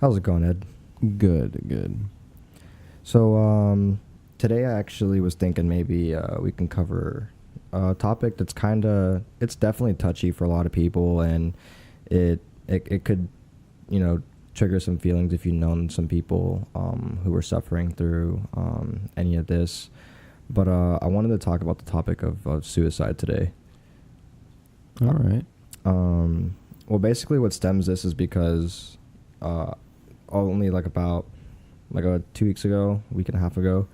How's it going, Ed? Good, good. So, today I actually was thinking maybe we can cover a topic that's it's definitely touchy for a lot of people, and it could, you know, trigger some feelings if you've known some people who were suffering through any of this. But I wanted to talk about the topic of suicide today. All right. Well, basically, what stems this is because only about 2 weeks ago, a week and a half ago,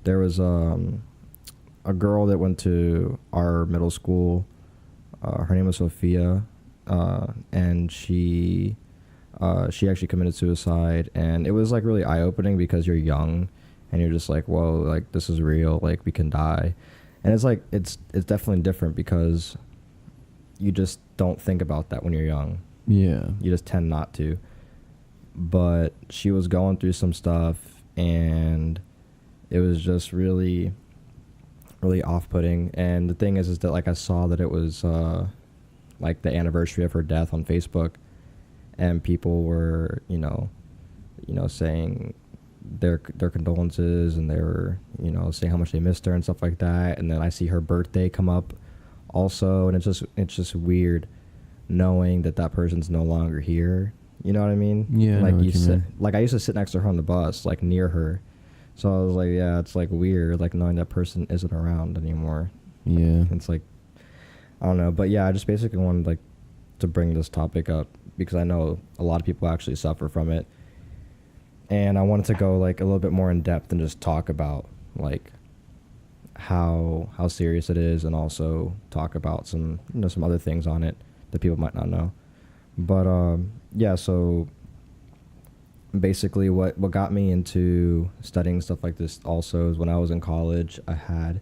there was a girl that went to our middle school. Her name was Sophia, and she actually committed suicide, and it was like really eye opening because you're young, and you're just like, whoa, like this is real, like we can die, and it's like it's definitely different because you just don't think about that when you're young. Yeah. You just tend not to. But she was going through some stuff, and it was just really, really off-putting. And the thing is that like I saw that it was like the anniversary of her death on Facebook, and people were, saying their condolences, and they were, saying how much they missed her and stuff like that. And then I see her birthday come up also, and it's just weird knowing that person's no longer here. You know what I mean? Yeah. Like I used to sit next to her on the bus, like near her. So I was like, yeah, it's like weird, like knowing that person isn't around anymore. Yeah. It's like, I don't know, but yeah, I just basically wanted like to bring this topic up because I know a lot of people actually suffer from it, and I wanted to go like a little bit more in depth and just talk about like how serious it is, and also talk about some some other things on it that people might not know. But yeah, so basically what got me into studying stuff like this also is when I was in college, I had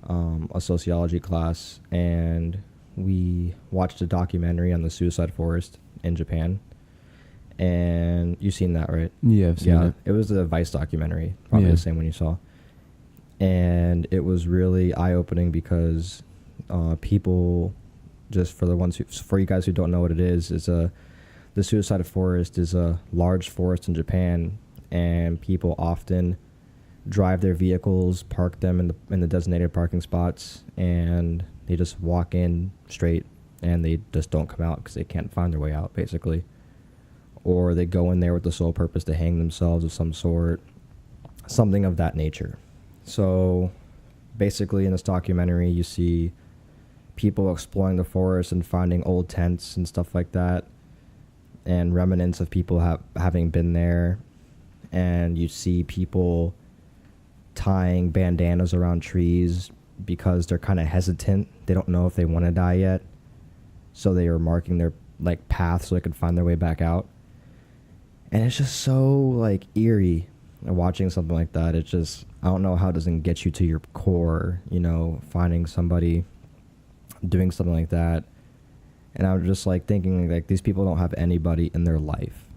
a sociology class, and we watched a documentary on the suicide forest in Japan. And you've seen that, right? Yeah, I've seen it. It was a Vice documentary, probably the same one you saw. And it was really eye-opening because people, just for you guys who don't know what it is the suicide forest is a large forest in Japan, and people often drive their vehicles, park them in the designated parking spots, and they just walk in straight, and they just don't come out because they can't find their way out, basically. Or they go in there with the sole purpose to hang themselves of some sort, something of that nature. So basically in this documentary, you see people exploring the forest and finding old tents and stuff like that, and remnants of people having been there. And you see people tying bandanas around trees because they're kind of hesitant. They don't know if they want to die yet, so they are marking their like path so they can find their way back out. And it's just so like eerie watching something like that. It's just, I don't know how it doesn't get you to your core, finding somebody doing something like that. And I'm just like thinking like these people don't have anybody in their life,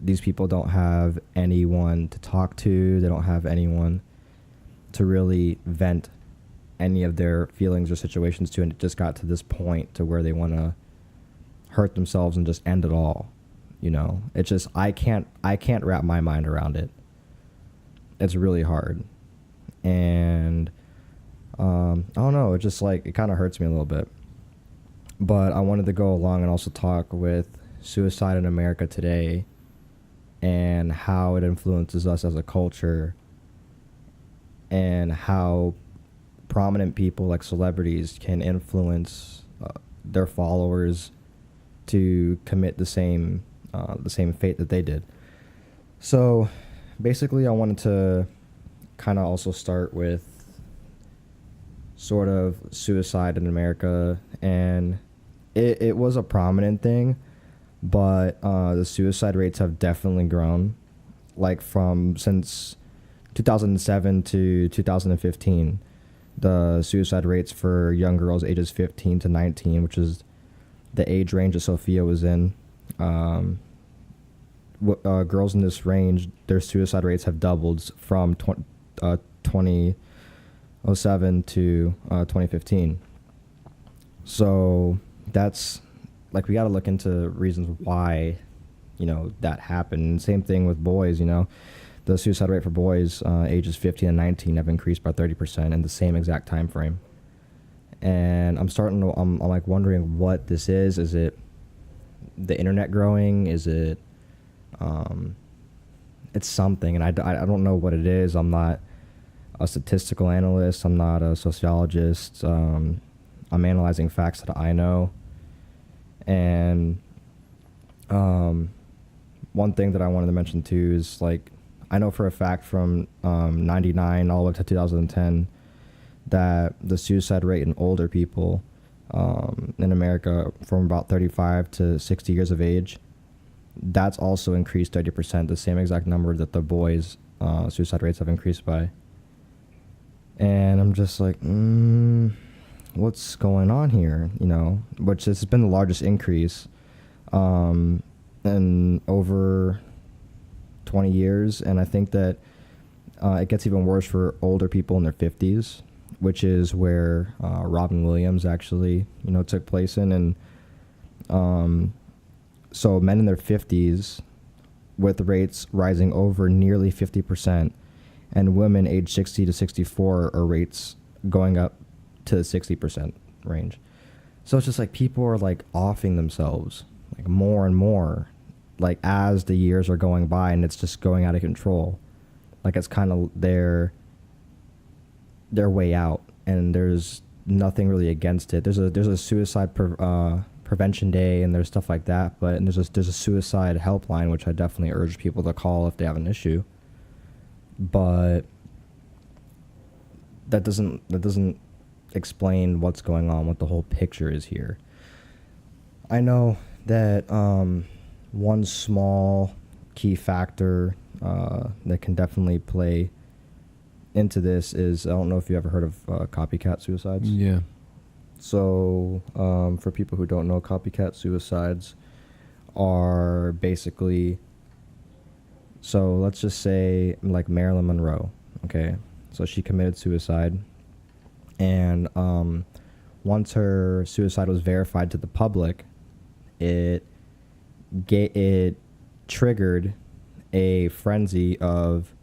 These people don't have anyone to talk to. They don't have anyone to really vent any of their feelings or situations to, and it just got to this point to where they want to hurt themselves and just end it all. It's just I can't wrap my mind around it. It's really hard. And I don't know, it just like it kind of hurts me a little bit. But I wanted to go along and also talk with suicide in America today and how it influences us as a culture, and how prominent people like celebrities can influence their followers to commit the same fate that they did. So basically I wanted to kind of also start with sort of suicide in America, and it was a prominent thing, but the suicide rates have definitely grown, like since 2007 to 2015. The suicide rates for young girls ages 15 to 19, which is the age range that Sophia was in, girls in this range, their suicide rates have doubled from 2007 to 2015. So that's like, we got to look into reasons why that happened. Same thing with boys. The suicide rate for boys ages 15 and 19 have increased by 30% in the same exact time frame. And I'm like wondering what this is. Is it the internet growing? Is it it's something, and I don't know what it is. I'm not a statistical analyst. I'm not a sociologist. I'm analyzing facts that I know. And one thing that I wanted to mention too is, like, I know for a fact from 99 all the way to 2010 that the suicide rate in older people in America from about 35 to 60 years of age, that's also increased 30%, the same exact number that the boys' suicide rates have increased by. And I'm just like, what's going on here? Which has been the largest increase in over 20 years. And I think that it gets even worse for older people in their 50s, which is where Robin Williams actually, took place in. And so men in their 50s, with rates rising over nearly 50%, and women aged 60 to 64 are rates going up to the 60% range. So it's just like people are like offing themselves like more and more, like as the years are going by, and it's just going out of control. Like it's kind of their way out, and there's nothing really against it. There's a suicide prevention day, and there's stuff like that, but there's a suicide helpline, which I definitely urge people to call if they have an issue. But that doesn't explain what's going on, what the whole picture is here. I know that one small key factor that can definitely play into this is, I don't know if you ever heard of copycat suicides. Yeah. So for people who don't know, copycat suicides are basically, so let's just say like Marilyn Monroe, okay? So she committed suicide, and once her suicide was verified to the public, it triggered a frenzy of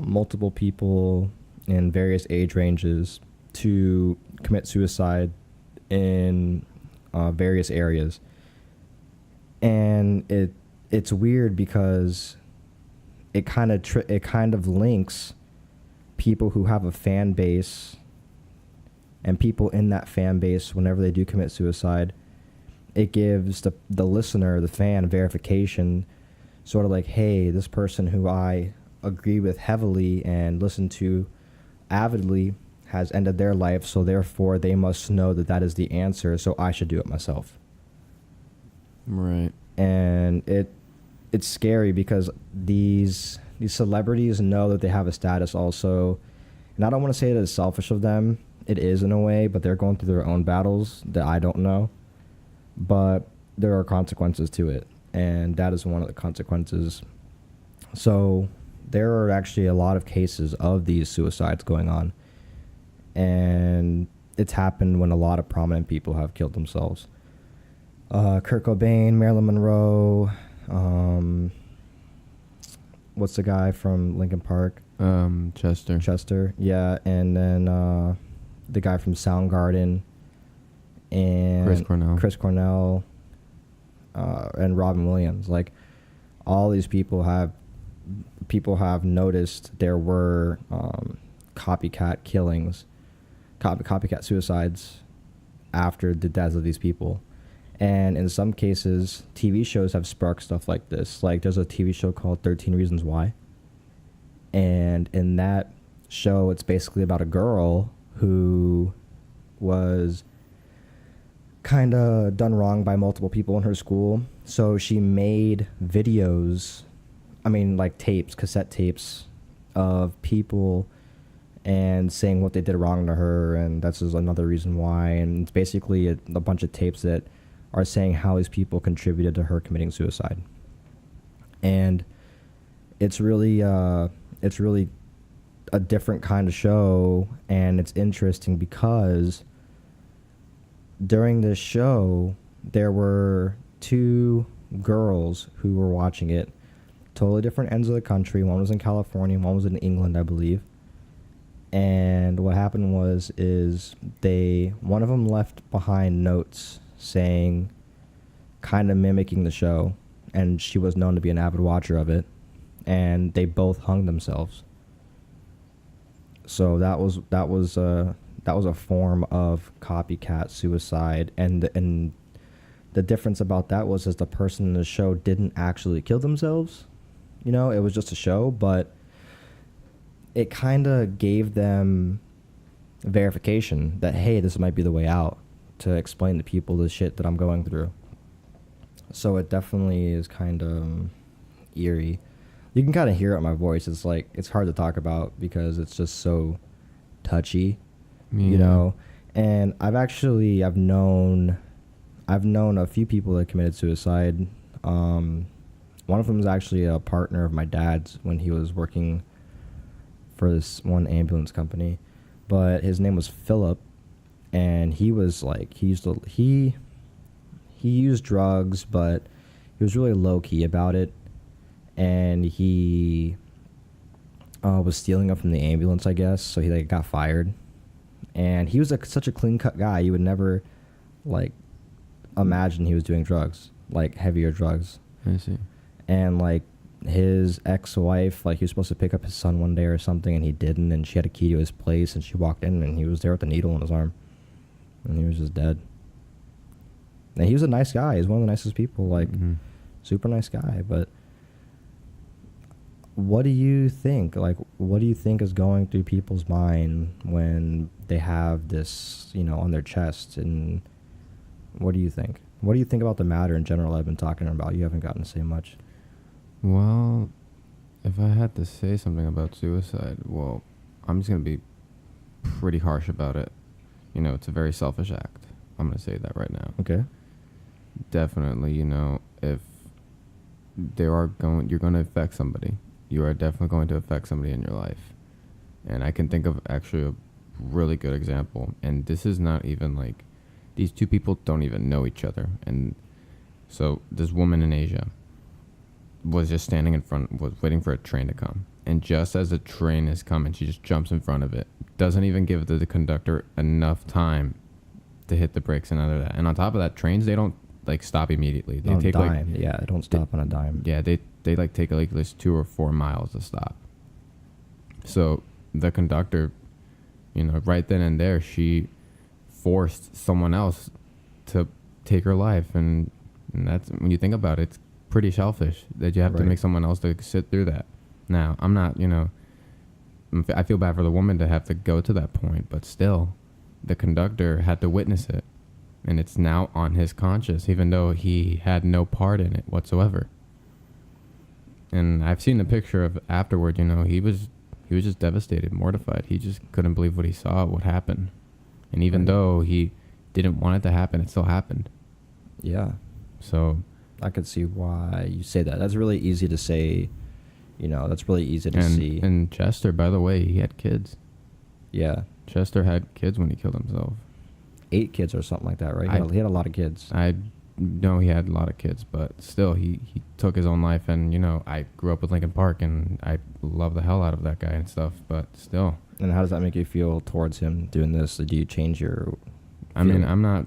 multiple people in various age ranges to commit suicide in various areas. And it's weird because it kind of links people who have a fan base and people in that fan base. Whenever they do commit suicide, it gives the listener, the fan, verification, sort of like, hey, this person who I agree with heavily and listen to avidly has ended their life, so therefore they must know that is the answer, so I should do it myself. Right. And it's scary because these celebrities know that they have a status also, and I don't want to say that it's selfish of them. It is in a way, but they're going through their own battles that I don't know. But there are consequences to it, and that is one of the consequences. So there are actually a lot of cases of these suicides going on, and it's happened when a lot of prominent people have killed themselves. Kurt Cobain, Marilyn Monroe, what's the guy from Linkin Park? Chester, yeah, and then the guy from Soundgarden, and Chris Cornell, and Robin Williams. Like, all these people have noticed there were copycat killings, copycat suicides after the deaths of these people. And in some cases, TV shows have sparked stuff like this. Like, there's a TV show called 13 Reasons Why. And in that show, it's basically about a girl who was kind of done wrong by multiple people in her school. So she made videos, like tapes, cassette tapes of people and saying what they did wrong to her. And that's just another reason why. And it's basically a bunch of tapes that are saying how these people contributed to her committing suicide. And it's really a different kind of show, and it's interesting because during this show there were two girls who were watching it, totally different ends of the country. One was in California, one was in England, I believe. And what happened is one of them left behind notes saying, kind of mimicking the show, and she was known to be an avid watcher of it, and they both hung themselves. So that was a form of copycat suicide, and the difference about that was the person in the show didn't actually kill themselves. You know, it was just a show, but it kind of gave them verification that, hey, this might be the way out, to explain to people the shit that I'm going through. So it definitely is kind of eerie. You can kind of hear it in my voice. It's like, it's hard to talk about because it's just so touchy, you know. And I've known a few people that committed suicide. One of them is actually a partner of my dad's when he was working for this one ambulance company, but his name was Philip, and he was like, he used drugs, but he was really low key about it, and he was stealing them from the ambulance, I guess. So he got fired, and he was such a clean cut guy. You would never imagine he was doing drugs, heavier drugs. I see. And his ex-wife, he was supposed to pick up his son one day or something, and he didn't, and she had a key to his place, and she walked in, and he was there with a needle in his arm, and he was just dead. And he was a nice guy. He's one of the nicest people, super nice guy. But what do you think? What do you think is going through people's mind when they have this, on their chest? And what do you think? What do you think about the matter in general I've been talking about? You haven't gotten to say much. Well, if I had to say something about suicide, well, I'm just going to be pretty harsh about it. It's a very selfish act. I'm going to say that right now. Okay. Definitely, if you're going to affect somebody, you are definitely going to affect somebody in your life. And I can think of actually a really good example. And this is not even these two people don't even know each other. And so this woman in Asia was just standing in front, was waiting for a train to come. And just as the train is coming, she just jumps in front of it. Doesn't even give the conductor enough time to hit the brakes and other that. And on top of that, trains, they don't stop immediately. They take dime. Yeah, they don't stop on a dime. Yeah, they take at least 2 or 4 miles to stop. So the conductor, right then and there, she forced someone else to take her life. And that's, when you think about it, it's pretty selfish that you have to make someone else to sit through that. Now, I'm not, I feel bad for the woman to have to go to that point, but still, the conductor had to witness it, and it's now on his conscience, even though he had no part in it whatsoever. And I've seen the picture of afterward, he was just devastated, mortified. He just couldn't believe what he saw, what happened. And even though he didn't want it to happen, it still happened. Yeah. So I could see why you say that. That's really easy to say. That's really easy to see. And Chester, by the way, he had kids. Yeah. Chester had kids when he killed himself. 8 kids or something like that, right? He had a lot of kids. I know he had a lot of kids, but still, he took his own life. And, I grew up with Lincoln Park, and I love the hell out of that guy and stuff, but still. And how does that make you feel towards him doing this? Do you change your... I mean, I'm not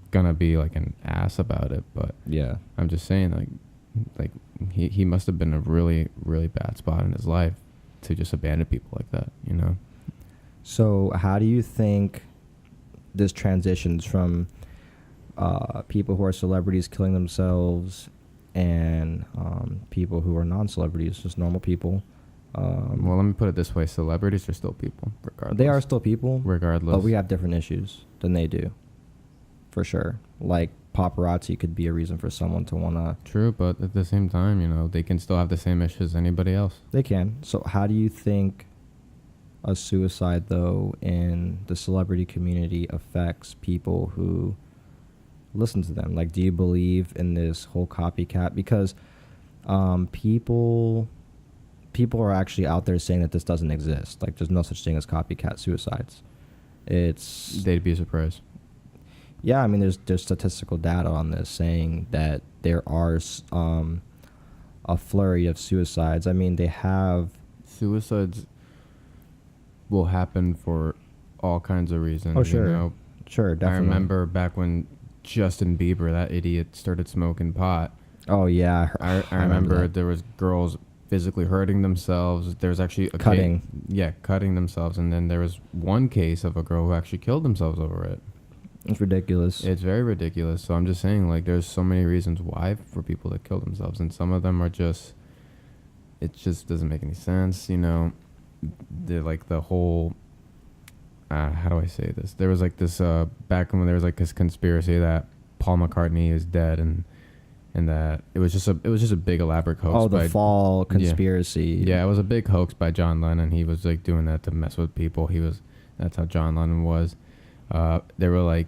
gonna be an ass about it, but yeah, I'm just saying, he must have been a really, really bad spot in his life to just abandon people like that, So how do you think this transitions from people who are celebrities killing themselves and people who are non-celebrities, just normal people? Well, let me put it this way. Celebrities are still people, regardless. They are still people. Regardless. But we have different issues than they do, for sure. Paparazzi could be a reason for someone to want to... True, but at the same time, they can still have the same issues as anybody else. They can. So how do you think a suicide, though, in the celebrity community affects people who listen to them? Do you believe in this whole copycat? Because people are actually out there saying that this doesn't exist. There's no such thing as copycat suicides. They'd be surprised. Yeah, I mean, there's statistical data on this saying that there are a flurry of suicides. I mean, they have. Suicides will happen for all kinds of reasons. Oh, sure. You know, Sure, I definitely. remember back when Justin Bieber, that idiot, started smoking pot. Oh yeah, I remember that. there was girls physically hurting themselves. There was actually a Cutting. cutting themselves, and then there was one case of a girl who actually killed themselves over it. It's ridiculous. It's very ridiculous. So I'm just saying, like, there's so many reasons why for people to kill themselves, and some of them are just, it just doesn't make any sense, you know. They're like the whole, how do I say this? There was like this back when there was like this conspiracy that Paul McCartney is dead, and that it was just a big elaborate hoax. Oh, the by, fall conspiracy. Yeah, it was a big hoax by John Lennon. He was like doing that to mess with people. That's how John Lennon was. They were like,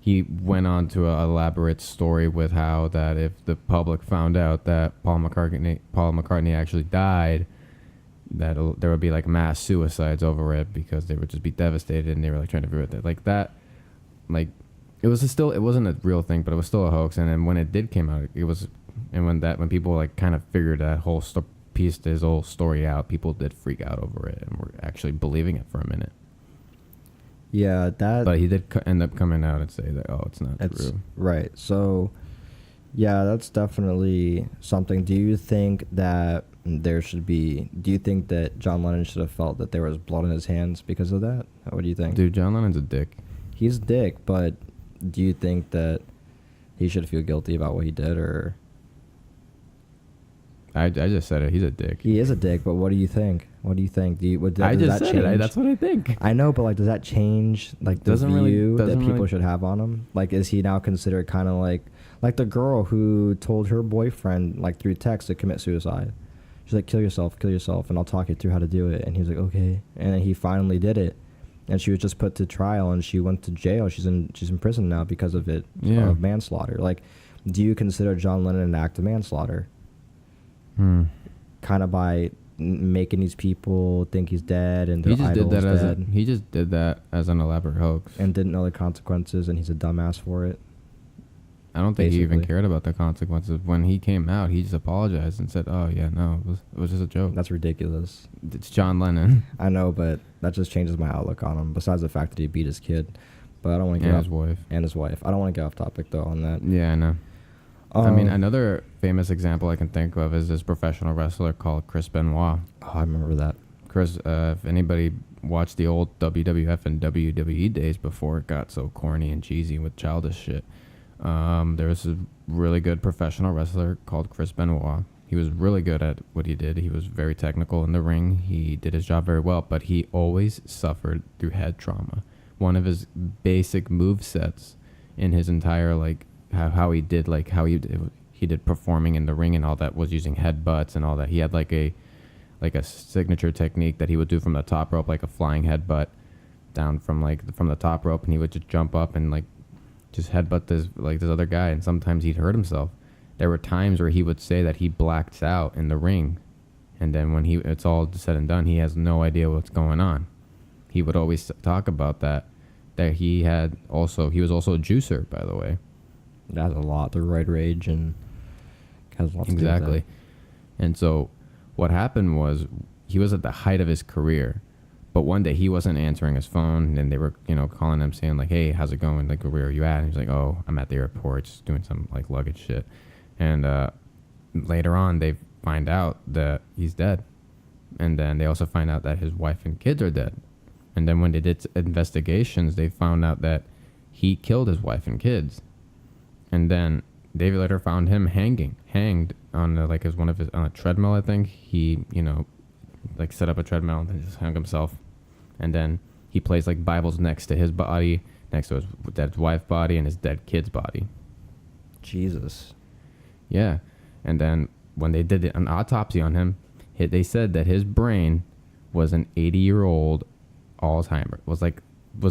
he went on to an elaborate story with how that if the public found out that Paul McCartney actually died, that there would be like mass suicides over it because they would just be devastated, and they were like trying to prove it like that. Like, it wasn't a real thing, but it was still a hoax. And then when it did came out, it was, and when people like kind of figured that whole pieced his whole story out, people did freak out over it and were actually believing it for a minute. Yeah, that. But he did end up coming out and say that, oh, it's not true. Right. So, yeah, that's definitely something. Do you think that do you think that John Lennon should have felt that there was blood on his hands because of that? What do you think? Dude, John Lennon's a dick. He's a dick, but do you think that he should feel guilty about what he did, or? I just said it. He's a dick. He is a dick, but what do you think? What do you think? I just said it. That's what I think. I know, but like, does that change like the view that people should have on him? Like, is he now considered kind of like the girl who told her boyfriend like through text to commit suicide? She's like, kill yourself, and I'll talk you through how to do it. And he was like, okay, and then he finally did it. And she was just put to trial, and she went to jail. She's in prison now because of it, of manslaughter. Like, do you consider John Lennon an act of manslaughter? Kind of by making these people think he's dead and their idol's dead. He just did that as an elaborate hoax. And didn't know the consequences, and he's a dumbass for it. I don't think he even cared about the consequences. When he came out, he just apologized and said, oh, yeah, no, it was just a joke. That's ridiculous. It's John Lennon. I know, but that just changes my outlook on him, besides the fact that he beat his kid. But I don't want to get off... And his wife. I don't want to get off topic, though, on that. Yeah, I know. I mean, another famous example I can think of is this professional wrestler called Chris Benoit. Oh, I remember that. Chris, if anybody watched the old WWF and WWE days before it got so corny and cheesy with childish shit, there was a really good professional wrestler called Chris Benoit. He was really good at what he did. He was very technical in the ring. He did his job very well, but he always suffered through head trauma. One of his basic move sets in his entire, like, how he did performing in the ring and all that was using headbutts and all that. He had like a signature technique that he would do from the top rope, like a flying headbutt down from the top rope, and he would just jump up and like just headbutt this other guy, and sometimes he'd hurt himself. There were times where he would say that he blacks out in the ring, and then when it's all said and done, he has no idea what's going on. He would always talk about that he was also a juicer, by the way. That's a lot. The roid rage and has a lot to do with that. And so what happened was he was at the height of his career, but one day he wasn't answering his phone, and they were, calling him saying like, hey, how's it going? Like, where are you at? And he's like, oh, I'm at the airport just doing some like luggage shit. And later on they find out that he's dead. And then they also find out that his wife and kids are dead. And then when they did investigations, they found out that he killed his wife and kids. And then they later found him hanged on on a treadmill. I think he, set up a treadmill and then just hung himself. And then he placed like Bibles next to his body, next to his dead wife's body and his dead kid's body. Jesus. Yeah. And then when they did an autopsy on him, they said that his brain was an 80-year-old Alzheimer's. Was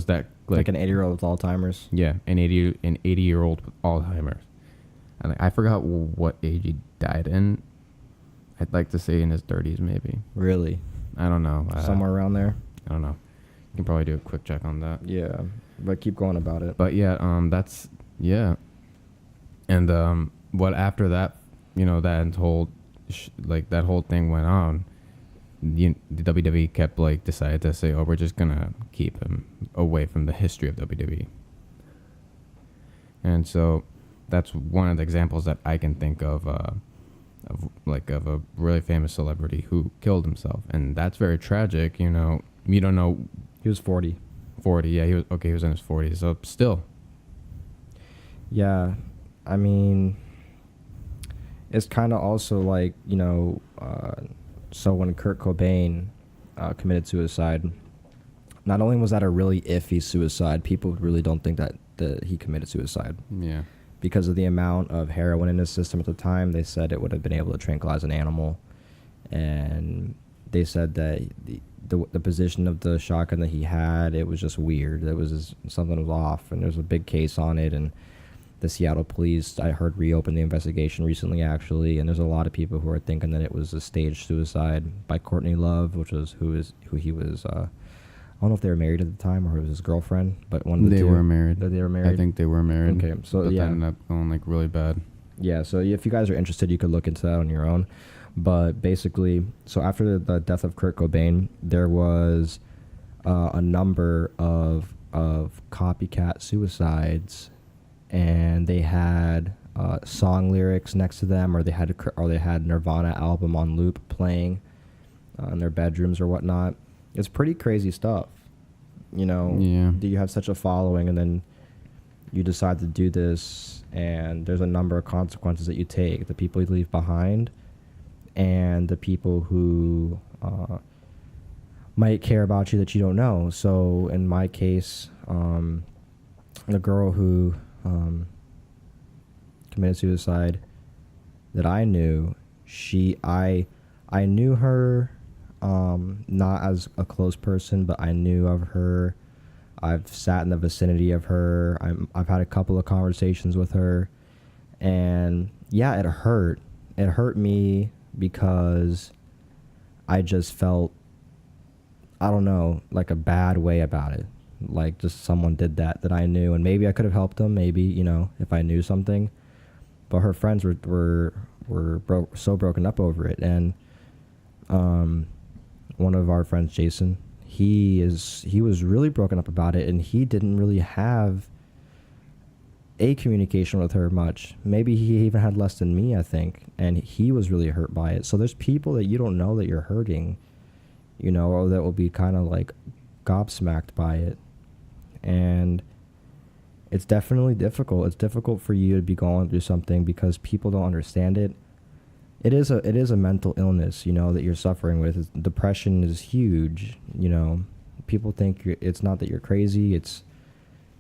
that like an 80-year-old with Alzheimer's? Yeah, an 80-year-old with Alzheimer's. And I forgot what age he died in. I'd like to say in his 30s, maybe. Really? I don't know. Somewhere around there? I don't know. You can probably do a quick check on that. Yeah. But keep going about it. But yeah, that's yeah. And what after that, that whole that whole thing went on. The WWE kept decided to say, oh, we're just gonna keep him away from the history of WWE. And so that's one of the examples that I can think of of a really famous celebrity who killed himself, and that's very tragic. You don't know. He was 40. 40, yeah, he was okay. He was in his 40s, so still. Yeah, I mean, it's kind of also like, so when Kurt Cobain committed suicide, not only was that a really iffy suicide, people really don't think that he committed suicide. Yeah. Because of the amount of heroin in his system at the time, they said it would have been able to tranquilize an animal. And they said that the position of the shotgun that he had, it was just weird. It was just, something was off, and there's a big case on it. And the Seattle police, I heard, reopened the investigation recently, actually. And there's a lot of people who are thinking that it was a staged suicide by Courtney Love, which was who he was. I don't know if they were married at the time or it was his girlfriend, but one of the two. They were married. They were married? I think they were married. Okay, so but yeah. that ended up going really bad. Yeah, so if you guys are interested, you could look into that on your own. But basically, so after the death of Kurt Cobain, there was a number of copycat suicides, and they had song lyrics next to them, or they had Nirvana album on loop playing in their bedrooms or whatnot. It's pretty crazy stuff, Yeah. Do you have such a following, and then you decide to do this, and there's a number of consequences that you take. The people you leave behind, and the people who might care about you that you don't know. So in my case, the girl who committed suicide that I knew, I knew her. Not as a close person, but I knew of her. I've sat in the vicinity of her. I've had a couple of conversations with her, and yeah, it hurt. It hurt me because I just felt, I don't know, like a bad way about it. Like just someone did that I knew, and maybe I could have helped them. Maybe if I knew something, but her friends were so broken up over it, and one of our friends, Jason, he was really broken up about it, and he didn't really have a communication with her much. Maybe he even had less than me, I think, and he was really hurt by it. So there's people that you don't know that you're hurting, or that will be kind of like gobsmacked by it. And it's definitely difficult. It's difficult for you to be going through something because people don't understand it. It is a mental illness, that you're suffering with. Depression is huge, People think it's not that you're crazy, it's,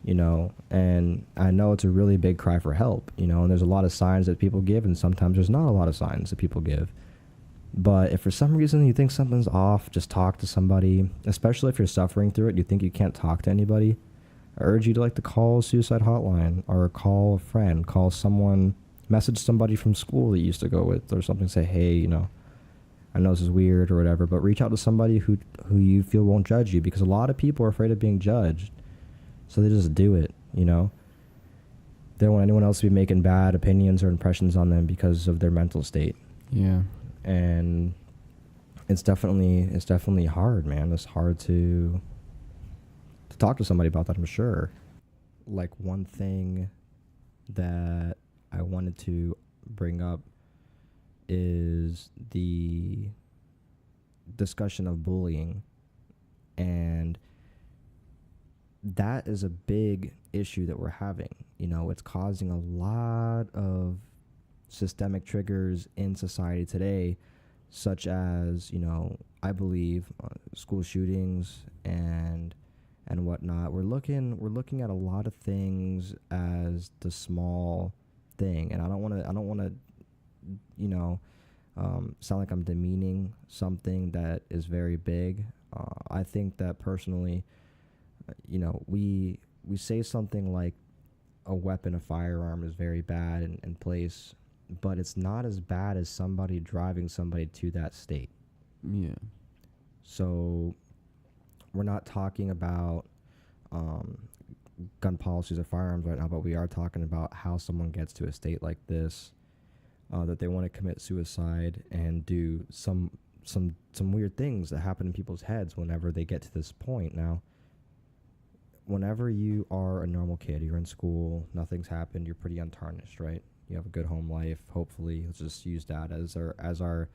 and I know it's a really big cry for help, and there's a lot of signs that people give, and sometimes there's not a lot of signs that people give. But if for some reason you think something's off, just talk to somebody, especially if you're suffering through it, you think you can't talk to anybody. I urge you to call a suicide hotline, or call a friend, call someone. Message somebody from school that you used to go with or something. Say, hey, I know this is weird or whatever, but reach out to somebody who you feel won't judge you, because a lot of people are afraid of being judged. So they just do it, They don't want anyone else to be making bad opinions or impressions on them because of their mental state. Yeah. And it's definitely hard, man. It's hard to talk to somebody about that, I'm sure. Like, one thing that I wanted to bring up is the discussion of bullying, and that is a big issue that we're having. It's causing a lot of systemic triggers in society today, such as, I believe school shootings and whatnot. We're looking at a lot of things as the small thing, and I don't want to sound like I'm demeaning something that is very big. I think that personally, we say something like a weapon, a firearm is very bad in place, but it's not as bad as somebody driving somebody to that state. Yeah. So we're not talking about gun policies or firearms right now, but we are talking about how someone gets to a state like this, that they want to commit suicide and do some weird things that happen in people's heads whenever they get to this point. Now, whenever you are a normal kid, you're in school, nothing's happened, you're pretty untarnished, right? You have a good home life, hopefully. Let's just use that as our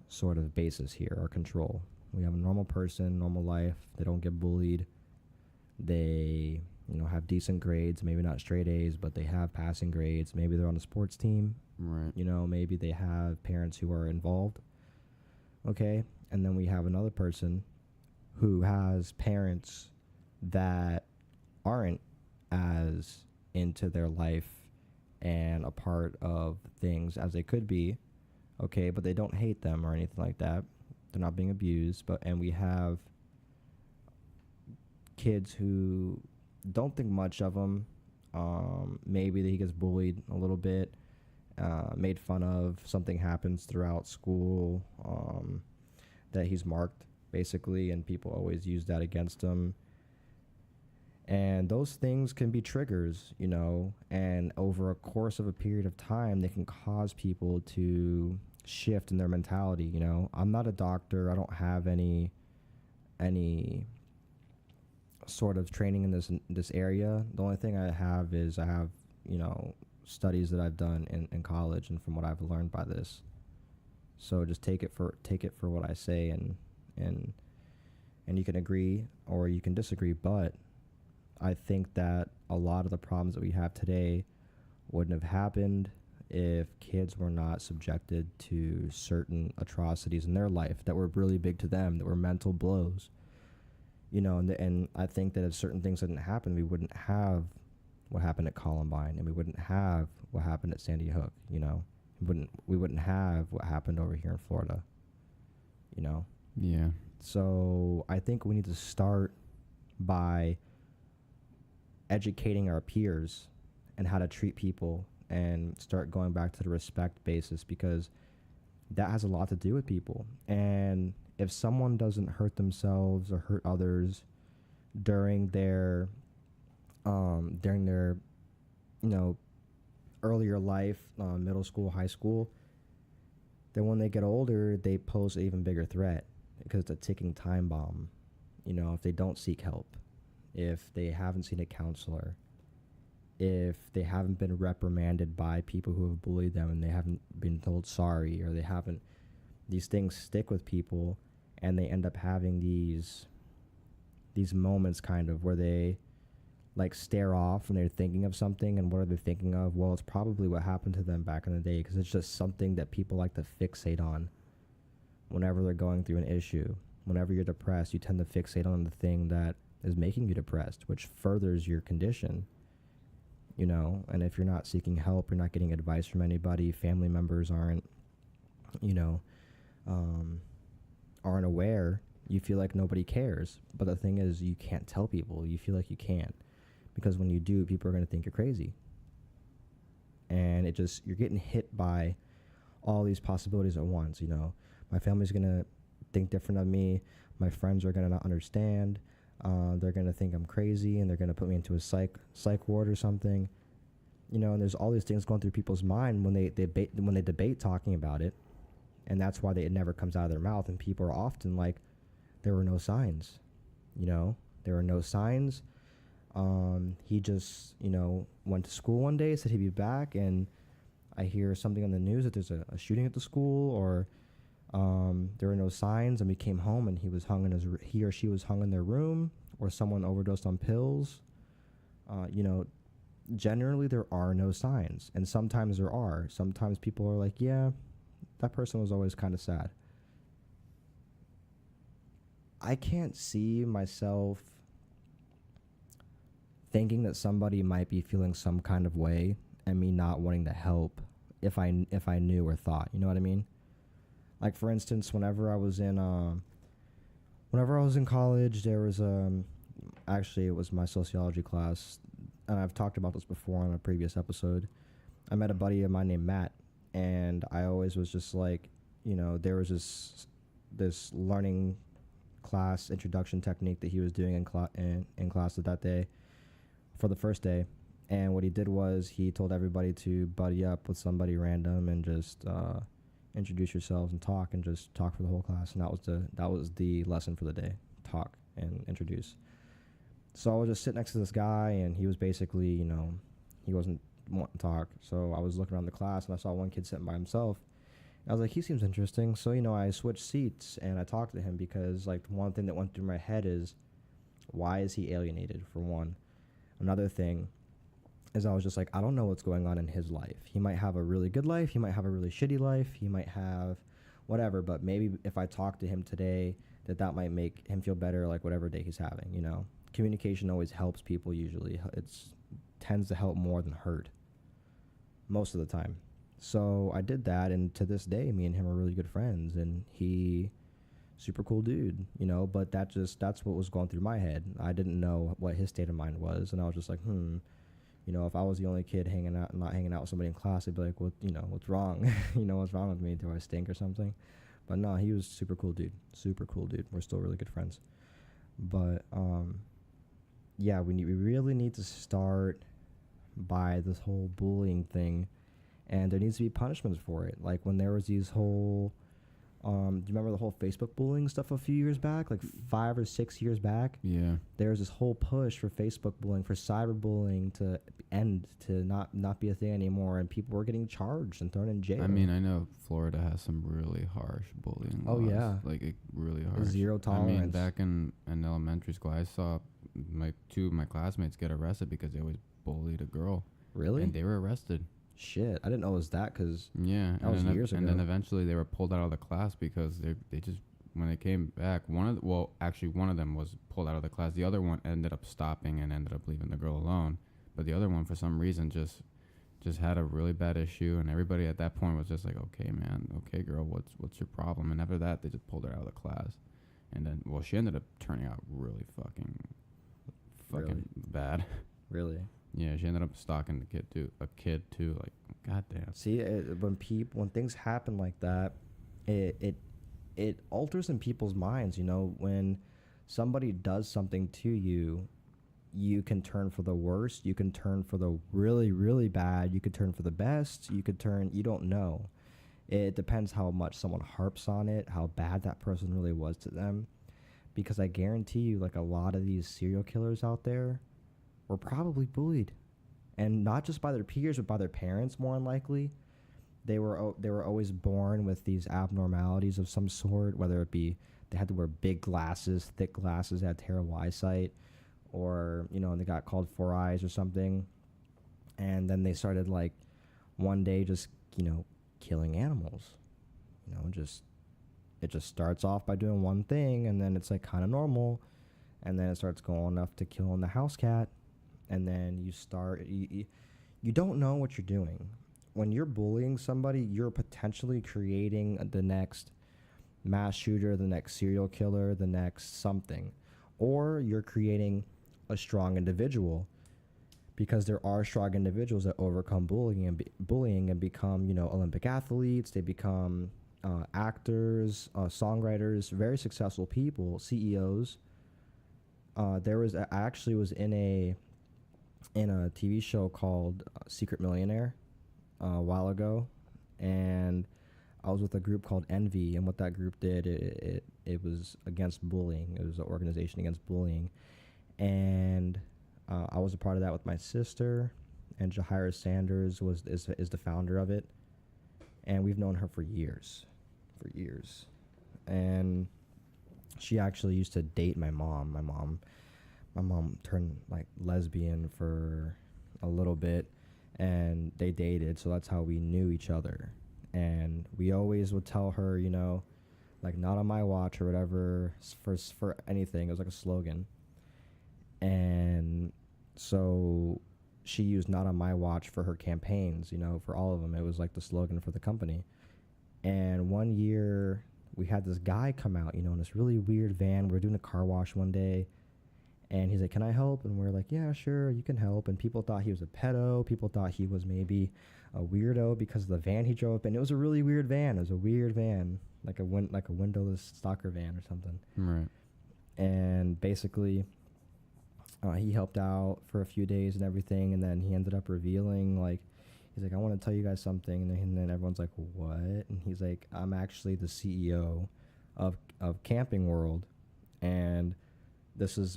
sort of basis here, our control. We have a normal person, normal life. They don't get bullied. They, have decent grades, maybe not straight A's, but they have passing grades. Maybe they're on a sports team. Right. Maybe they have parents who are involved. Okay? And then we have another person who has parents that aren't as into their life and a part of things as they could be. Okay, but they don't hate them or anything like that. They're not being abused. And we have kids who don't think much of them. Maybe that he gets bullied a little bit, made fun of. Something happens throughout school that he's marked, basically, and people always use that against him. And those things can be triggers, and over a course of a period of time, they can cause people to shift in their mentality. I'm not a doctor. I don't have any sort of training in this area. The only thing I have is studies that I've done in college and from what I've learned by this. So just take it for what I say, and you can agree or you can disagree, but I think that a lot of the problems that we have today wouldn't have happened if kids were not subjected to certain atrocities in their life that were really big to them, that were mental blows. And I think that if certain things didn't happen, we wouldn't have what happened at Columbine, and we wouldn't have what happened at Sandy Hook. We wouldn't have what happened over here in Florida. Yeah. So I think we need to start by educating our peers and how to treat people, and start going back to the respect basis, because that has a lot to do with people. And if someone doesn't hurt themselves or hurt others during their earlier life, middle school, high school, then when they get older, they pose an even bigger threat, because it's a ticking time bomb. If they don't seek help, if they haven't seen a counselor, if they haven't been reprimanded by people who have bullied them and they haven't been told sorry, or these things stick with people, and they end up having these moments kind of where they stare off when they're thinking of something. And what are they thinking of? Well, it's probably what happened to them back in the day, because it's just something that people like to fixate on whenever they're going through an issue. Whenever you're depressed, you tend to fixate on the thing that is making you depressed, which furthers your condition. And if you're not seeking help, you're not getting advice from anybody, family members aren't aware, you feel like nobody cares. But the thing is, you can't tell people. You feel like you can't, because when you do, people are going to think you're crazy. And you're getting hit by all these possibilities at once. My family's going to think different of me. My friends are going to not understand. They're going to think I'm crazy, and they're going to put me into a psych ward or something. And there's all these things going through people's mind when they debate talking about it. And that's why it never comes out of their mouth. And people are often like, there were no signs. There were no signs. He just, went to school one day, said he'd be back, and I hear something on the news that there's a shooting at the school, or there were no signs, and we came home and he or she was hung in their room, or someone overdosed on pills. Generally there are no signs, and sometimes there are. Sometimes people are like, yeah, that person was always kind of sad. I can't see myself thinking that somebody might be feeling some kind of way and me not wanting to help if I knew or thought. You know what I mean? Like, for instance, whenever I was in college, there was actually, it was my sociology class, and I've talked about this before on a previous episode. I met a buddy of mine named Matt, and I always was just like, there was this learning class introduction technique that he was doing in class that day for the first day. And what he did was he told everybody to buddy up with somebody random and just introduce yourselves and just talk for the whole class. And that was the lesson for the day: talk and introduce. So I was just sitting next to this guy, and he was basically, he wasn't wanting to talk. So I was looking around the class, and I saw one kid sitting by himself. I was like, he seems interesting. So, I switched seats, and I talked to him because, like, one thing that went through my head is, why is he alienated, for one? Another thing is I was just like, I don't know what's going on in his life. He might have a really good life. He might have a really shitty life. He might have whatever. But maybe if I talk to him today, that might make him feel better, like, whatever day he's having, Communication always helps people usually. It tends to help more than hurt most of the time. So I did that, and to this day, me and him are really good friends, and he super cool dude, but that's what was going through my head. I didn't know what his state of mind was, and I was just like, if I was the only kid not hanging out with somebody in class, I'd be like, what's wrong? What's wrong with me? Do I stink or something? But no, he was super cool dude. We're still really good friends. But, yeah, we really need to start by this whole bullying thing, and there needs to be punishments for it. Like when there was these whole, do you remember the whole Facebook bullying stuff a few years back, like 5 or 6 years back? Yeah. There was this whole push for Facebook bullying, for cyberbullying to end, to not be a thing anymore, and people were getting charged and thrown in jail. I mean, I know Florida has some really harsh bullying laws. Oh, yeah. Like, really harsh. Zero tolerance. I mean, back in elementary school, I saw two of my classmates get arrested because they always bullied a girl. Really? And they were arrested. Shit, I didn't know it was that, because yeah, that was years ago. And then eventually they were pulled out of the class because they just, when they came back, one of them was pulled out of the class. The other one ended up stopping and ended up leaving the girl alone. But the other one, for some reason, just had a really bad issue, and everybody at that point was just like, okay, man, okay, girl, what's your problem? And after that, they just pulled her out of the class. And then, well, she ended up turning out really fucking Really? bad. Really? Yeah, she ended up stalking a kid too. Like, goddamn. See, when things happen like that, it alters in people's minds. When somebody does something to you, you can turn for the worst. You can turn for the really, really bad. You could turn for the best. You don't know. It depends how much someone harps on it, how bad that person really was to them. Because I guarantee you, like, a lot of these serial killers out there were probably bullied, and not just by their peers, but by their parents. More than likely, they were always born with these abnormalities of some sort, whether it be they had to wear big glasses, thick glasses, had terrible eyesight, or they got called four eyes or something, and then they started, like, one day just killing animals. It just starts off by doing one thing, and then it's like kind of normal, and then it starts going up to killing the house cat, and then you don't know what you're doing. When you're bullying somebody, you're potentially creating the next mass shooter, the next serial killer, the next something, or you're creating a strong individual, because there are strong individuals that overcome bullying and become Olympic athletes. They become actors, songwriters, very successful people, CEOs. I actually was in a TV show called Secret Millionaire a while ago, and I was with a group called Envy, and what that group did, it was against bullying. It was an organization against bullying, and I was a part of that with my sister, and Jahira Sanders is the founder of it, and we've known her for years, and she actually used to date my mom. My mom turned, like, lesbian for a little bit, and they dated, so that's how we knew each other. And we always would tell her, like, not on my watch or whatever, for anything. It was like a slogan. And so she used not on my watch for her campaigns, for all of them. It was like the slogan for the company. And one year we had this guy come out, in this really weird van. We were doing a car wash one day, and he's like, "Can I help?" And we're like, "Yeah, sure, you can help." And people thought he was a pedo. People thought he was maybe a weirdo because of the van he drove up. And it was a really weird van. It was a weird van, like a windowless stalker van or something. Right. And basically, he helped out for a few days and everything, and then he ended up revealing, like, he's like, I want to tell you guys something, and then everyone's like, what? And he's like, I'm actually the CEO of Camping World, and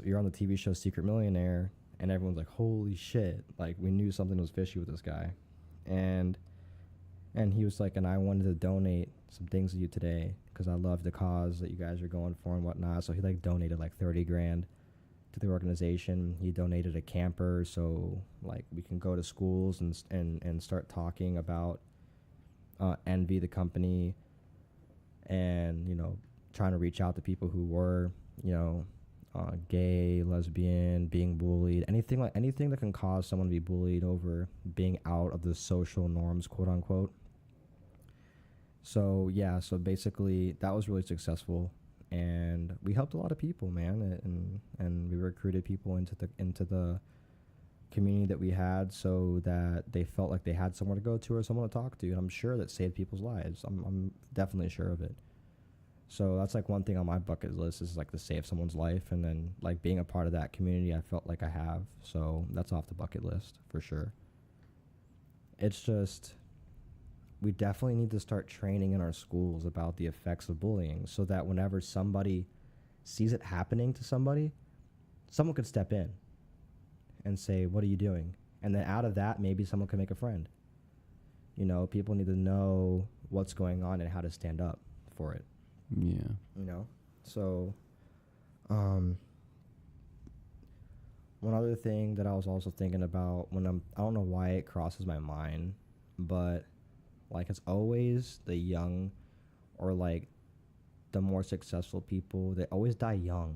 you're on the TV show Secret Millionaire, and everyone's like, holy shit, like, we knew something was fishy with this guy. And he was like, and I wanted to donate some things to you today because I love the cause that you guys are going for and whatnot. So he like donated like 30 grand to the organization. He donated a camper so like we can go to schools and start talking about Envy, the company, and, you know, trying to reach out to people who were, you know, gay, lesbian, being bullied, anything that can cause someone to be bullied over being out of the social norms, quote unquote. So yeah, so basically that was really successful, and we helped a lot of people, man, and we recruited people into the community that we had so that they felt like they had somewhere to go to or someone to talk to, and I'm sure that saved people's lives. I'm definitely sure of it. So that's like one thing on my bucket list is like to save someone's life, and then like being a part of that community, I felt like I have. So that's off the bucket list for sure. It's just, we definitely need to start training in our schools about the effects of bullying so that whenever somebody sees it happening to somebody, someone could step in and say, what are you doing? And then out of that, maybe someone can make a friend. You know, people need to know what's going on and how to stand up for it. Yeah. You know? So, one other thing that I was also thinking about I don't know why it crosses my mind, but like it's always the young or like the more successful people, they always die young.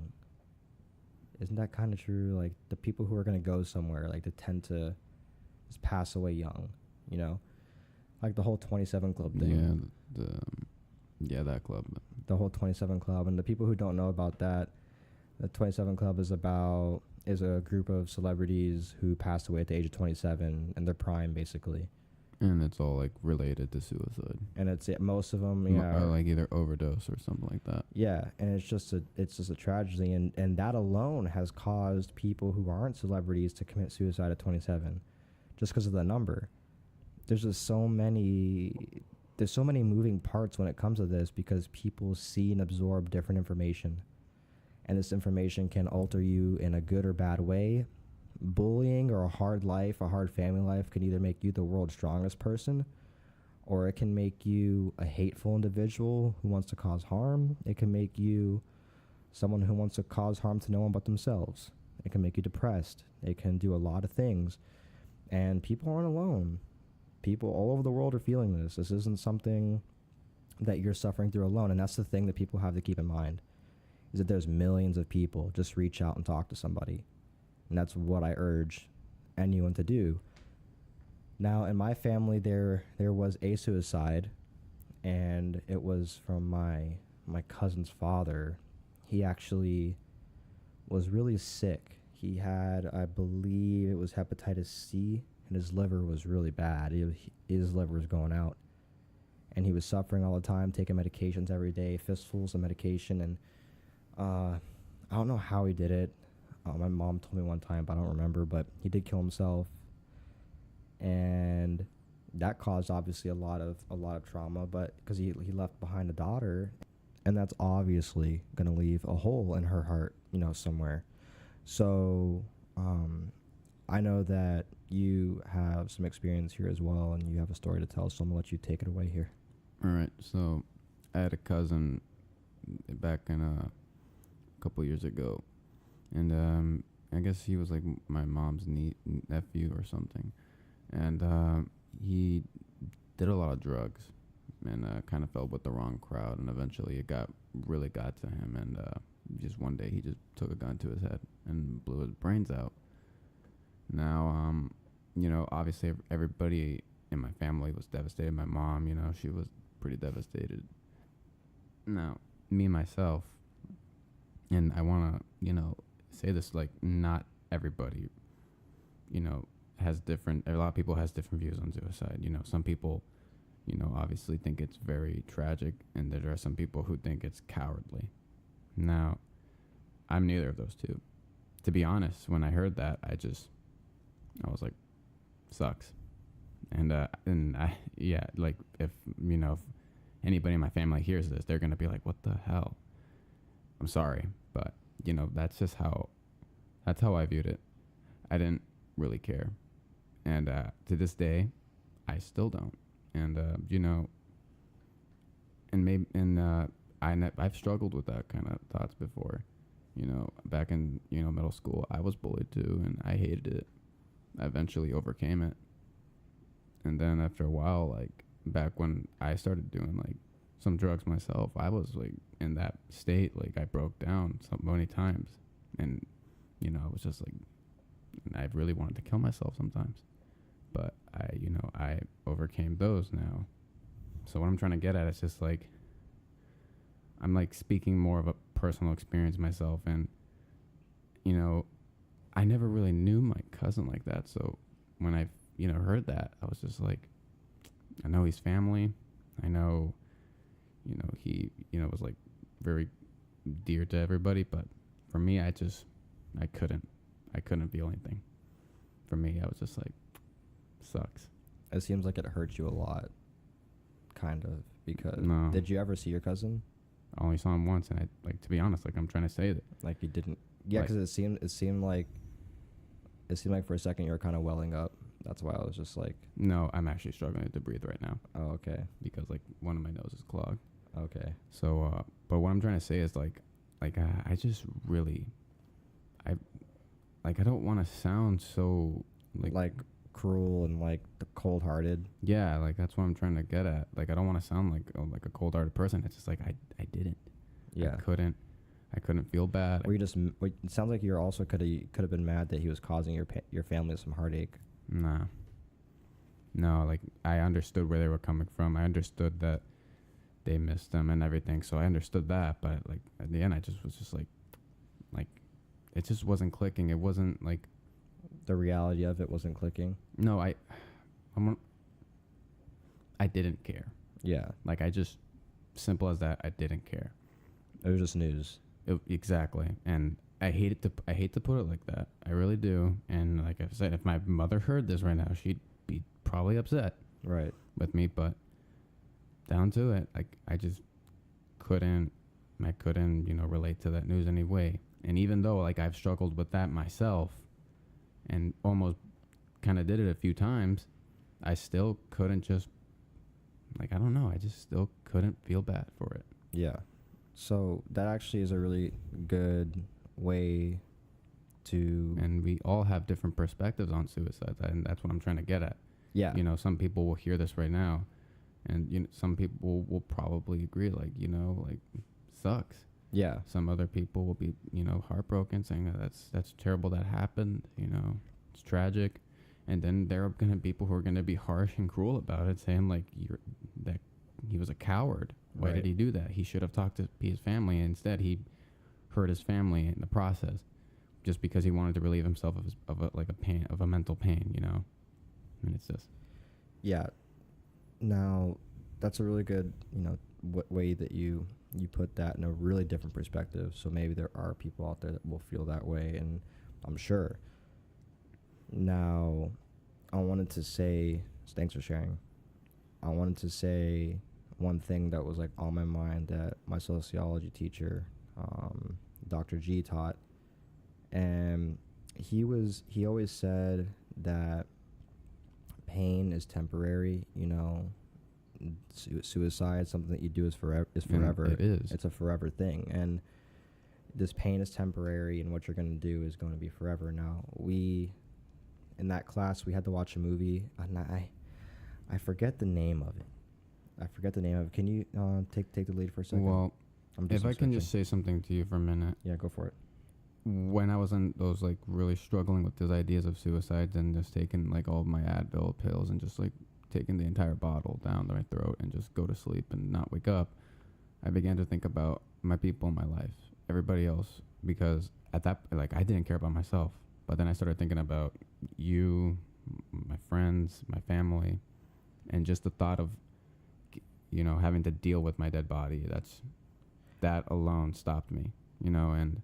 Isn't that kind of true? Like the people who are going to go somewhere, like they tend to just pass away young, you know? Like the whole 27 Club thing. Yeah, that club. The whole 27 Club. And the people who don't know about that, the 27 Club is a group of celebrities who passed away at the age of 27 in their prime, basically. And it's all like related to suicide. And it's most of them, yeah, or like either overdose or something like that. Yeah, and it's just a tragedy, and that alone has caused people who aren't celebrities to commit suicide at 27, just because of the number. There's so many moving parts when it comes to this because people see and absorb different information, and this information can alter you in a good or bad way. Bullying or a hard life, a hard family life, can either make you the world's strongest person, or it can make you a hateful individual who wants to cause harm. It can make you someone who wants to cause harm to no one but themselves. It can make you depressed. It can do a lot of things. And people aren't alone. People all over the world are feeling this. This isn't something that you're suffering through alone. And that's the thing that people have to keep in mind, is that there's millions of people. Just reach out and talk to somebody. And that's what I urge anyone to do. Now, in my family, there was a suicide, and it was from my cousin's father. He actually was really sick. He had, I believe it was hepatitis C, and his liver was really bad. His liver was going out, and he was suffering all the time, taking medications every day, fistfuls of medication, and I don't know how he did it. My mom told me one time, but I don't remember, but he did kill himself. And that caused obviously a lot of trauma, but because he left behind a daughter, and that's obviously going to leave a hole in her heart, you know, somewhere. So I know that you have some experience here as well, and you have a story to tell, so I'm going to let you take it away here. All right. So I had a cousin back in a couple years ago, and I guess he was like my mom's nephew or something. And he did a lot of drugs and kind of fell with the wrong crowd. And eventually it really got to him. And just one day he just took a gun to his head and blew his brains out. Now, you know, obviously everybody in my family was devastated. My mom, you know, she was pretty devastated. Now, me myself, and I want to, you know, say this, like, not everybody, you know, a lot of people has different views on suicide. You know, some people, you know, obviously think it's very tragic, and there are some people who think it's cowardly. Now, I'm neither of those two. To be honest, when I heard that, I was like, sucks. And yeah, like if anybody in my family hears this, they're gonna be like, what the hell? I'm sorry, but that's how I viewed it. I didn't really care, and to this day, I still don't. And I've struggled with that kind of thoughts before. Back in middle school, I was bullied too, and I hated it. I eventually overcame it, and then after a while, like back when I started doing like some drugs myself, I was like in that state. Like I broke down so many times, and I was just like, I really wanted to kill myself sometimes. But I overcame those now. So what I'm trying to get at is just like, I'm like speaking more of a personal experience myself, and I never really knew my cousin like that. So when I heard that, I was just like, I know he's family. I know he was like very dear to everybody, but for me, I couldn't feel anything. For me, I was just like, sucks. It seems like it hurt you a lot, kind of, because no. Did you ever see your cousin? I only saw him once, and to be honest, like I'm trying to say that. Like you didn't, yeah, because it seemed like for a second you were kind of welling up. That's why I was just like, no, I'm actually struggling to breathe right now. Oh, okay. Because like one of my noses is clogged. Okay. So, but what I'm trying to say is like I just really, I don't want to sound so like cruel and like the cold-hearted. Yeah, like that's what I'm trying to get at. Like I don't want to sound like a cold-hearted person. It's just like I didn't. Yeah. I couldn't feel bad. Or it sounds like you also could have been mad that he was causing your family some heartache. Nah. No, like I understood where they were coming from. I understood that they missed them and everything. So I understood that, but like at the end, I just was just like it just wasn't clicking. It wasn't like the reality of it wasn't clicking. No, I didn't care. Yeah. Like I just, simple as that, I didn't care. It was just news. Exactly. And I hate to put it like that. I really do. And like I said, if my mother heard this right now, she'd be probably upset. Right. With me, but down to it, like I just couldn't relate to that news anyway. And even though like I've struggled with that myself and almost kind of did it a few times, I still couldn't just, like, I don't know, I just still couldn't feel bad for it. Yeah. So that actually is a really good way to... And we all have different perspectives on suicide, and that's what I'm trying to get at. Yeah. Some people will hear this right now, and some people will probably agree, like, like, sucks. Yeah. Some other people will be, heartbroken, saying that's terrible that happened, it's tragic. And then there are going to be people who are going to be harsh and cruel about it, saying like that he was a coward. Why Right. did he do that? He should have talked to his family. And instead, he hurt his family in the process, just because he wanted to relieve himself of a mental pain. And it's just yeah. Now, that's a really good way that you put that in a really different perspective. So maybe there are people out there that will feel that way, and I'm sure. Now, I wanted to say, thanks for sharing. I wanted to say one thing that was like on my mind that my sociology teacher, Dr. G, taught. And he always said that pain is temporary, suicide, something that you do is forever. It is. It's a forever thing. And this pain is temporary, and what you're going to do is going to be forever. Now, in that class, we had to watch a movie, and I forget the name of it. Can you take the lead for a second? Well, if I can just say something to you for a minute. Yeah, go for it. When I was in those like really struggling with those ideas of suicides and just taking like all of my Advil pills and just like taking the entire bottle down my throat and just go to sleep and not wake up, I began to think about my people in my life, everybody else, because at that, like, I didn't care about myself. But then I started thinking about you, my friends, my family, and just the thought of, having to deal with my dead body. That alone stopped me, and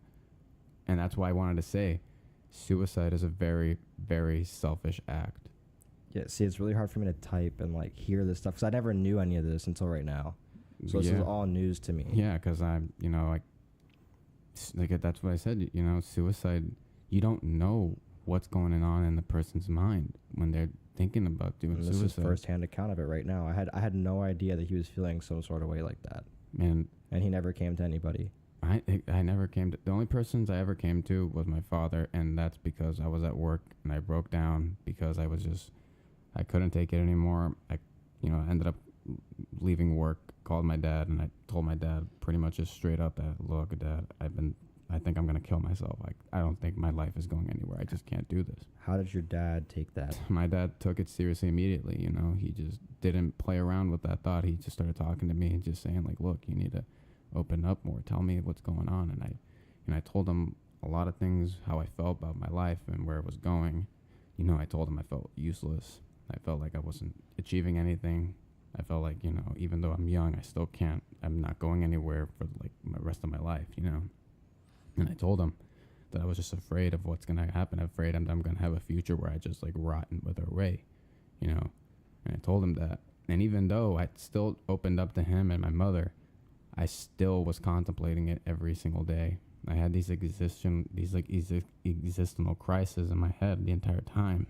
And that's why I wanted to say suicide is a very, very selfish act. Yeah, see, it's really hard for me to type and like hear this stuff because I never knew any of this until right now. So this is all news to me. Yeah, because I'm, you know, like that's what I said. You know, suicide. You don't know what's going on in the person's mind when they're thinking about doing suicide. This is first-hand account of it right now. I had no idea that he was feeling some sort of way like that. And he never came to anybody. I never came to, the only persons I ever came to was my father, and that's because I was at work and I broke down because I couldn't take it anymore. I ended up leaving work, called my dad, and I told my dad pretty much just straight up that, look, Dad, I think I'm going to kill myself. I don't think my life is going anywhere. I just can't do this. How did your dad take that? My dad took it seriously immediately. You know, he just didn't play around with that thought. He just started talking to me and just saying like, look, you need to open up more. Tell me what's going on. And I told him a lot of things, how I felt about my life and where it was going. You know, I told him I felt useless. I felt like I wasn't achieving anything. I felt like, you know, even though I'm young, I'm not going anywhere for like the rest of my life, you know. And I told him that I was just afraid of what's going to happen. Afraid I'm going to have a future where I just like rot and wither away, you know. And I told him that. And even though I still opened up to him and my mother, I still was contemplating it every single day. I had these existential crises in my head the entire time.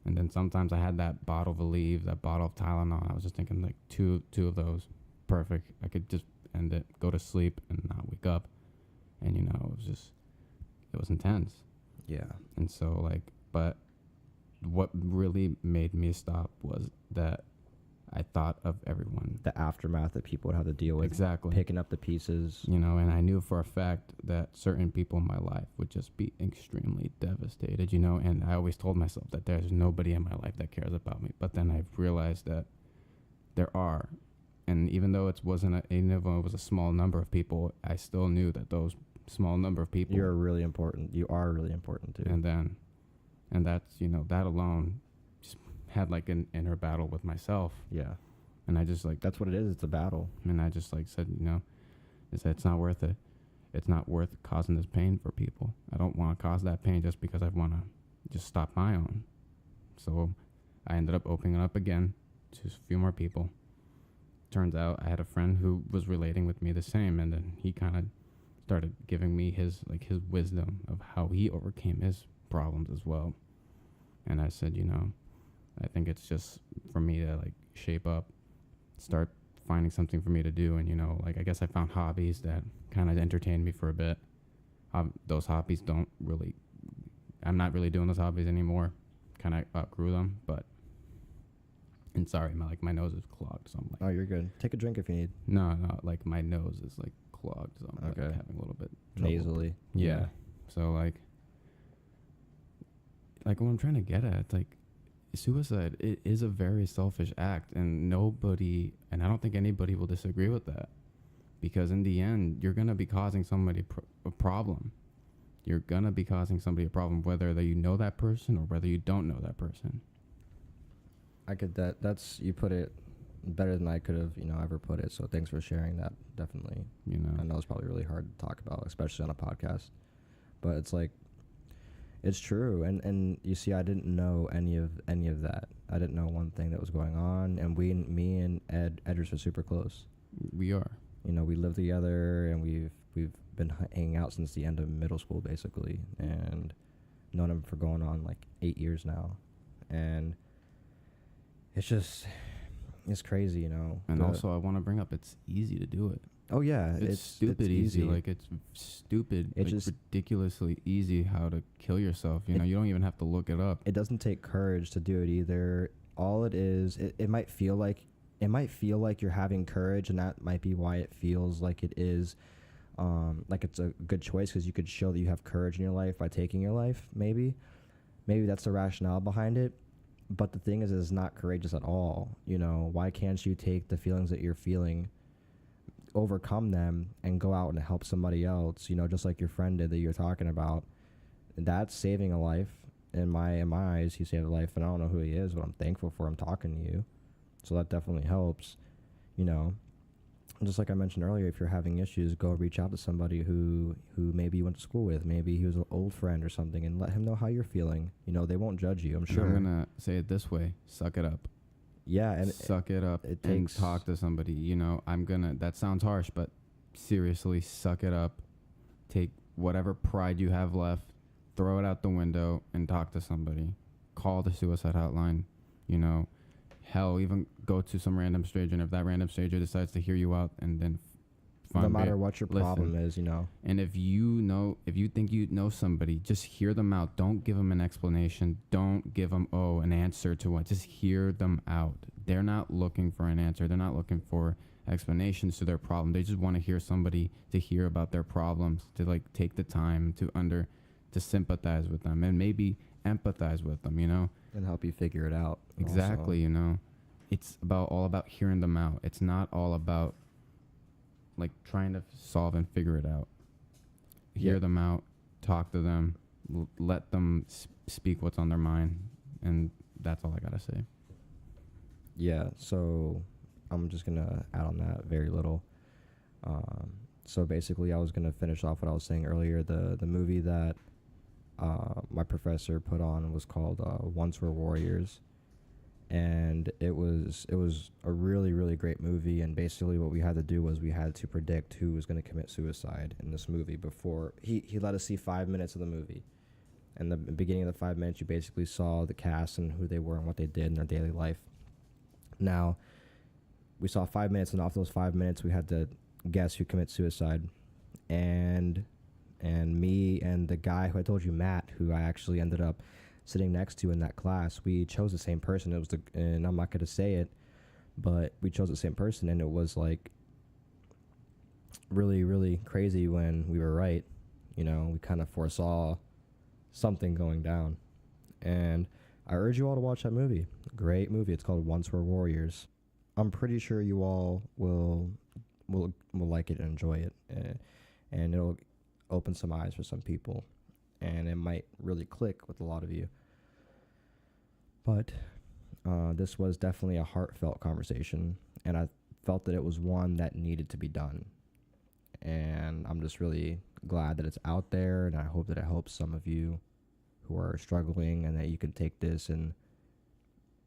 And then sometimes I had that bottle of Aleve, that bottle of Tylenol. I was just thinking like two of those, perfect. I could just end it, go to sleep and not wake up. And, you know, it was intense. Yeah. And so like, but what really made me stop was that I thought of everyone. The aftermath that people would have to deal with. Exactly. Picking up the pieces. You know, and I knew for a fact that certain people in my life would just be extremely devastated, you know, and I always told myself that there's nobody in my life that cares about me. But then I realized that there are. And even though it was a small number of people, I still knew that those small number of people. You're really important. You are really important too. And that's, you know, that alone just had like an inner battle with myself. Yeah. And I just like, that's what it is. It's a battle. And I just like said, you know, it's not worth it. It's not worth causing this pain for people. I don't want to cause that pain just because I want to just stop my own. So I ended up opening up again to a few more people. Turns out I had a friend who was relating with me the same, and then he kind of started giving me his wisdom of how he overcame his problems as well. And I said, you know, I think it's just for me to like shape up, start finding something for me to do. And, you know, like I guess I found hobbies that kind of entertained me for a bit. Those hobbies I'm not really doing those hobbies anymore. Kind of outgrew them, but, and sorry, my nose is clogged. So I'm like, oh, you're good. Take a drink if you need. No, like my nose is like clogged. So I'm like having a little bit nasally. Yeah. So like what I'm trying to get at, like, suicide, it is a very selfish act, and I don't think anybody will disagree with that, because in the end, you're going to be causing somebody a problem. You're going to be causing somebody a problem, whether you know that person or whether you don't know that person. You put it better than I could have, you know, ever put it. So thanks for sharing that. Definitely. You know, I know it's probably really hard to talk about, especially on a podcast, but it's like, it's true. And you see, I didn't know any of that. I didn't know one thing that was going on. And me and Edris are super close. We are. You know, we live together, and we've been hanging out since the end of middle school, basically, and known him for going on like 8 years now. And it's crazy, you know. And also, I want to bring up, it's easy to do it. Oh yeah, it's stupid easy. Like, it's stupid. It's just ridiculously easy how to kill yourself. You know, you don't even have to look it up. It doesn't take courage to do it either. All it is, it might feel like you're having courage, and that might be why it feels like it is, like it's a good choice, because you could show that you have courage in your life by taking your life. Maybe that's the rationale behind it. But the thing is, it's not courageous at all. You know, why can't you take the feelings that you're feeling, overcome them, and go out and help somebody else, you know, just like your friend did that you're talking about? That's saving a life. In my eyes, he saved a life, and I don't know who he is, but I'm thankful for him talking to you. So that definitely helps, you know. just like I mentioned earlier, if you're having issues, go reach out to somebody who maybe you went to school with, maybe he was an old friend or something, and let him know how you're feeling. You know, they won't judge you, I'm sure. And I'm gonna say it this way: suck it up. Yeah, and suck it up and talk to somebody. You know, that sounds harsh, but seriously, suck it up. Take whatever pride you have left, throw it out the window, and talk to somebody. Call the suicide hotline. You know, hell, even go to some random stranger, and if that random stranger decides to hear you out, and then no matter what your problem is, you know. And if you think you know somebody, just hear them out. Don't give them an explanation. Don't give them an answer to what. Just hear them out. They're not looking for an answer. They're not looking for explanations to their problem. They just want to hear somebody to hear about their problems, to like take the time to sympathize with them and maybe empathize with them, you know, and help you figure it out. Exactly, also. You know, it's all about hearing them out. It's not all about like trying to solve and figure it out. Hear them out, talk to them, let them speak what's on their mind, and that's all I gotta say. Yeah, so I'm just gonna add on that very little. So basically, I was gonna finish off what I was saying earlier. The movie that my professor put on was called Once Were Warriors. And it was a really, really great movie. And basically what we had to do was we had to predict who was going to commit suicide in this movie before he let us see 5 minutes of the movie. And the beginning of the 5 minutes, you basically saw the cast and who they were and what they did in their daily life. Now, we saw 5 minutes, and off those 5 minutes, we had to guess who commits suicide. And me and the guy who I told you, Matt, who I actually ended up sitting next to in that class, we chose the same person. It was and I'm not going to say it, but we chose the same person, and it was like really, really crazy when we were right. You know, we kind of foresaw something going down, and I urge you all to watch that movie. Great movie. It's called Once Were Warriors. I'm pretty sure you all will like it and enjoy it, and it'll open some eyes for some people. And it might really click with a lot of you. But this was definitely a heartfelt conversation, and I felt that it was one that needed to be done. And I'm just really glad that it's out there, and I hope that it helps some of you who are struggling, and that you can take this and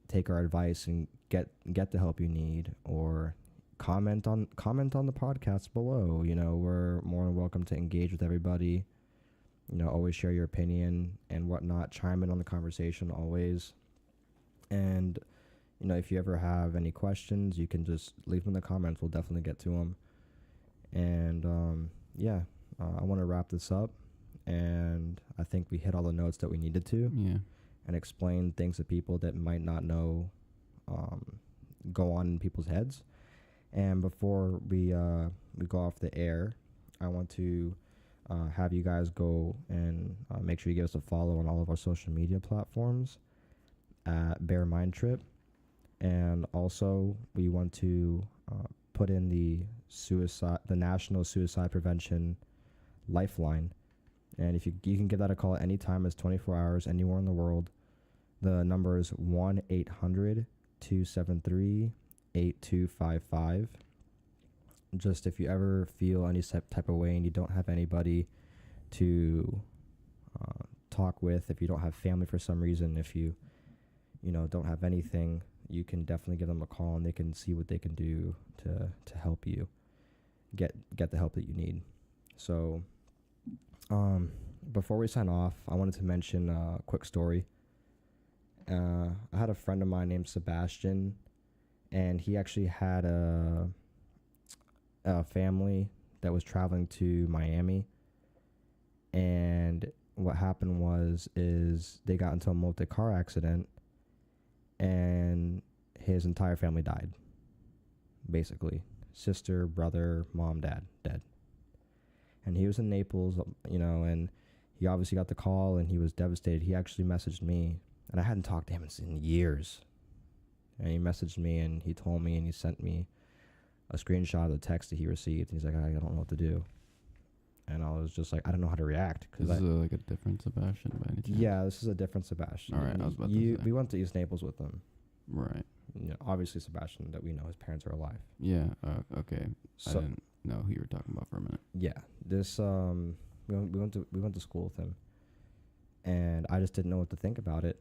take our advice and get the help you need, or comment on the podcast below. You know, we're more than welcome to engage with everybody. You know, always share your opinion and whatnot. Chime in on the conversation always. And, you know, if you ever have any questions, you can just leave them in the comments. We'll definitely get to them. And, I want to wrap this up. And I think we hit all the notes that we needed to. Yeah. And explain things to people that might not know go on in people's heads. And before we go off the air, I want to have you guys go and make sure you give us a follow on all of our social media platforms at Bear Mind Trip. And also we want to put in the National Suicide Prevention Lifeline. And if you can give that a call at any time, it's 24 hours anywhere in the world. The number is 1-800-273-8255. Just if you ever feel any type of way and you don't have anybody to talk with, if you don't have family for some reason, if you don't have anything, you can definitely give them a call, and they can see what they can do to help you get the help that you need. So before we sign off, I wanted to mention a quick story. I had a friend of mine named Sebastian, and he actually had a family that was traveling to Miami, and what happened is they got into a multi-car accident, and his entire family died. Basically, sister, brother, mom, dad, dead. And he was in Naples, and he obviously got the call, and he was devastated. He actually messaged me, and I hadn't talked to him in years. And he messaged me, and he told me, and he sent me a screenshot of the text that he received. And he's like, I don't know what to do. And I was just like, I don't know how to react. This is like a different Sebastian by any chance? Yeah, this is a different Sebastian. All right, I was about to say. We went to East Naples with him. Right. obviously Sebastian, that we know his parents are alive. Yeah. Okay. So, I didn't know who you were talking about for a minute. Yeah, this we went to school with him, and I just didn't know what to think about it.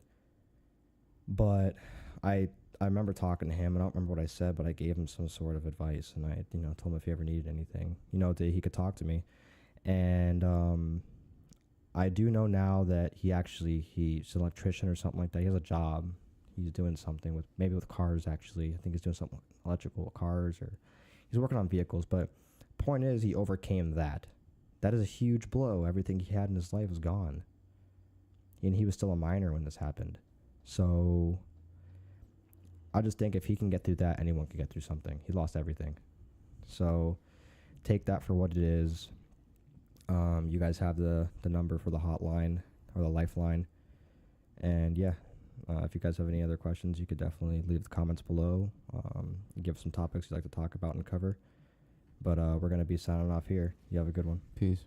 But I remember talking to him. I don't remember what I said, but I gave him some sort of advice, and I told him if he ever needed anything, that he could talk to me. And I do know now that he's an electrician or something like that. He has a job. He's doing something with cars, actually. I think he's doing something with electrical cars, or he's working on vehicles. But point is, he overcame that. That is a huge blow. Everything he had in his life was gone. And he was still a minor when this happened. So I just think if he can get through that, anyone can get through something. He lost everything. So take that for what it is. You guys have the number for the hotline or the lifeline. And yeah, if you guys have any other questions, you could definitely leave the comments below. Give some topics you'd like to talk about and cover. But we're going to be signing off here. You have a good one. Peace.